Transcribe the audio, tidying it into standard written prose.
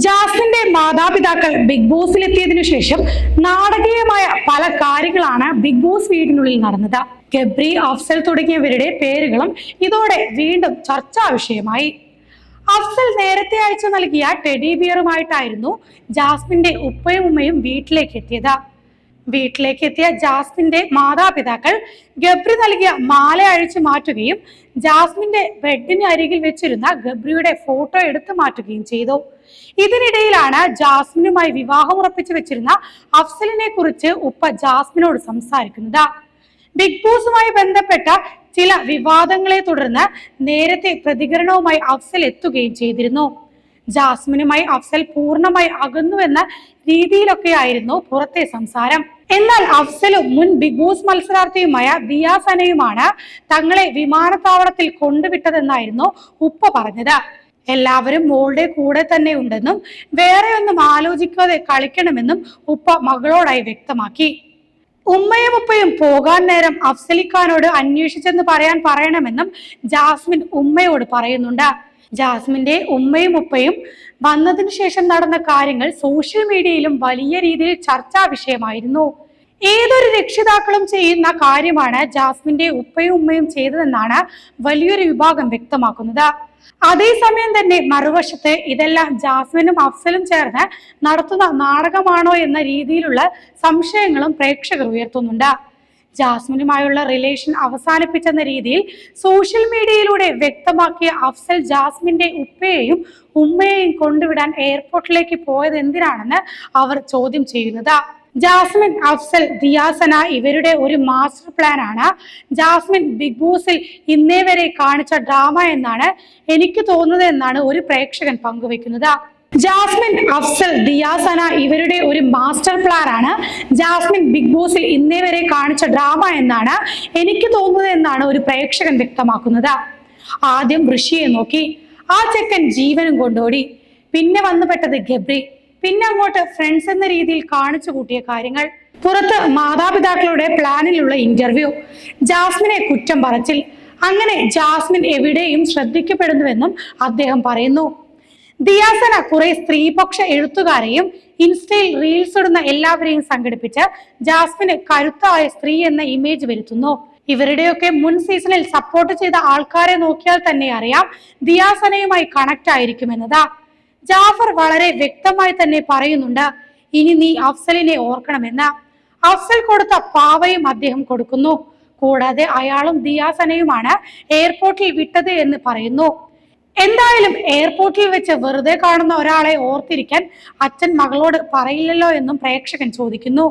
ജാസ്മിന്റെ മാതാപിതാക്കൾ ബിഗ് ബോസിലെത്തിയതിനു ശേഷം നാടകീയമായ പല കാര്യങ്ങളാണ് ബിഗ് ബോസ് വീടിനുള്ളിൽ നടന്നത്. ഗബ്രി, അഫ്സൽ തുടങ്ങിയവരുടെ പേരുകളും ഇതോടെ വീണ്ടും ചർച്ചാ വിഷയമായി. അഫ്സൽ നേരത്തെ അയച്ചു നൽകിയ ടെഡി ബിയറുമായിട്ടായിരുന്നു ജാസ്മിന്റെ ഉപ്പയും ഉമ്മയും വീട്ടിലേക്ക് എത്തിയത്. വീട്ടിലേക്ക് എത്തിയ ജാസ്മിന്റെ മാതാപിതാക്കൾ ഗബ്രി നൽകിയ മാല അഴിച്ചു മാറ്റുകയും ജാസ്മിന്റെ ബെഡിന് അരികിൽ വെച്ചിരുന്ന ഗബ്രിയുടെ ഫോട്ടോ എടുത്തു മാറ്റുകയും ചെയ്തു. ഇതിനിടയിലാണ് ജാസ്മിനുമായി വിവാഹം ഉറപ്പിച്ചു വെച്ചിരുന്ന അഫ്സലിനെ കുറിച്ച് ഉപ്പ ജാസ്മിനോട് സംസാരിക്കുന്നത്. ബിഗ് ബോസുമായി ബന്ധപ്പെട്ട ചില വിവാദങ്ങളെ തുടർന്ന് നേരത്തെ പ്രതികരണവുമായി അഫ്സൽ എത്തുകയും ചെയ്തിരുന്നു. ജാസ്മിനുമായി അഫ്സൽ പൂർണ്ണമായി അകന്നുവെന്ന രീതിയിലൊക്കെയായിരുന്നു പുറത്തെ സംസാരം. എന്നാൽ അഫ്സലും മുൻ ബിഗ് ബോസ് മത്സരാർത്ഥിയുമായ ദിയ സനയുമാണ് തങ്ങളെ വിമാനത്താവളത്തിൽ കൊണ്ടുവിട്ടതെന്നായിരുന്നു ഉപ്പ പറഞ്ഞത്. എല്ലാവരും മോളുടെ കൂടെ തന്നെ ഉണ്ടെന്നും വേറെ ഒന്നും ആലോചിക്കാതെ കളിക്കണമെന്നും ഉപ്പ മകളോടായി വ്യക്തമാക്കി. ഉമ്മയും ഉപ്പയും പോകാൻ നേരം അഫ്സലിഖാനോട് അന്വേഷിച്ചെന്ന് പറയണമെന്നും ജാസ്മിൻ ഉമ്മയോട് പറയുന്നുണ്ട്. ജാസ്മിന്റെ ഉമ്മയും ഉപ്പയും വന്നതിന് ശേഷം നടന്ന കാര്യങ്ങൾ സോഷ്യൽ മീഡിയയിലും വലിയ രീതിയിൽ ചർച്ചാ വിഷയമായിരുന്നു. ഏതൊരു രക്ഷിതാക്കളും ചെയ്യുന്ന കാര്യമാണ് ജാസ്മിന്റെ ഉപ്പയും ഉമ്മയും ചെയ്തതെന്നാണ് വലിയൊരു വിഭാഗം വ്യക്തമാക്കുന്നത്. അതേസമയം തന്നെ മറുവശത്ത് ഇതെല്ലാം ജാസ്മിനും അഫ്സലും ചേർന്ന് നടത്തുന്ന നാടകമാണോ എന്ന രീതിയിലുള്ള സംശയങ്ങളും പ്രേക്ഷകർ ഉയർത്തുന്നുണ്ട്. ജാസ്മിനുമായുള്ള റിലേഷൻ അവസാനിപ്പിച്ചെന്ന രീതിയിൽ സോഷ്യൽ മീഡിയയിലൂടെ വ്യക്തമാക്കിയ അഫ്സൽ ജാസ്മിന്റെ ഉപ്പയെയും ഉമ്മയെയും കൊണ്ടുവിടാൻ എയർപോർട്ടിലേക്ക് പോയത് എന്തിനാണെന്ന് അവർ ചോദ്യം ചെയ്യുന്നത്. ജാസ്മിൻ, അഫ്സൽ, ദിയ സന ഇവരുടെ ഒരു മാസ്റ്റർ പ്ലാൻ ആണ് ജാസ്മിൻ ബിഗ് ബോസിൽ ഇന്നേ വരെ കാണിച്ച ഡ്രാമ എന്നാണ് എനിക്ക് തോന്നുന്നത് എന്നാണ് ഒരു പ്രേക്ഷകൻ പങ്കുവെക്കുന്നത്. ജാസ്മിൻ, അഫ്സൽ, ദിയ സന ഇവരുടെ ഒരു മാസ്റ്റർ പ്ലാൻ ആണ് ജാസ്മിൻ ബിഗ് ബോസിൽ ഇന്നേ വരെ കാണിച്ച ഡ്രാമ എന്നാണ് എനിക്ക് തോന്നുന്നത് എന്നാണ് ഒരു പ്രേക്ഷകൻ വ്യക്തമാക്കുന്നത്. ആദ്യം ഋഷിയെ നോക്കി, ആ ചെക്കൻ ജീവനും കൊണ്ടോടി. പിന്നെ വന്നുപെട്ടത് ഗബ്രി. പിന്നെ അങ്ങോട്ട് ഫ്രണ്ട്സ് എന്ന രീതിയിൽ കാണിച്ചു കൂട്ടിയ കാര്യങ്ങൾ. പുറത്ത് മാതാപിതാക്കളുടെ പ്ലാനിലുള്ള ഇന്റർവ്യൂ, ജാസ്മിനെ കുറ്റം പറച്ചിൽ. അങ്ങനെ ജാസ്മിൻ എവിടെയും ശ്രദ്ധിക്കപ്പെടുന്നുവെന്നും അദ്ദേഹം പറയുന്നു. ദിയ സന കുറെ സ്ത്രീപക്ഷ എഴുത്തുകാരെയും ഇൻസ്റ്റയിൽ റീൽസ് ഇടുന്ന എല്ലാവരെയും സംഘടിപ്പിച്ച് ജാസ്മിന് കരുത്തായ സ്ത്രീ എന്ന ഇമേജ് വരുത്തുന്നു. ഇവരുടെയൊക്കെ മുൻ സീസണിൽ സപ്പോർട്ട് ചെയ്ത ആൾക്കാരെ നോക്കിയാൽ തന്നെ അറിയാം ദിയ സനയുമായി കണക്ട് ആയിരിക്കുമെന്നത്. ജാഫർ വളരെ വ്യക്തമായി തന്നെ പറയുന്നുണ്ട്, ഇനി നീ അഫ്സലിനെ ഓർക്കണമെന്ന്. അഫ്സൽ കൊടുത്ത പാവയും അദ്ദേഹം കൊടുക്കുന്നു. കൂടാതെ അയാളും ദിയ സനയുമാണ് എയർപോർട്ടിൽ വിട്ടത് എന്ന് പറയുന്നു. എന്തായാലും എയർപോർട്ടിൽ വെച്ച് വെറുതെ കാണുന്ന ഒരാളെ ഓർത്തിരിക്കാൻ അച്ഛൻ മകളോട് പറയില്ലല്ലോ എന്നും പ്രേക്ഷകൻ ചോദിക്കുന്നു.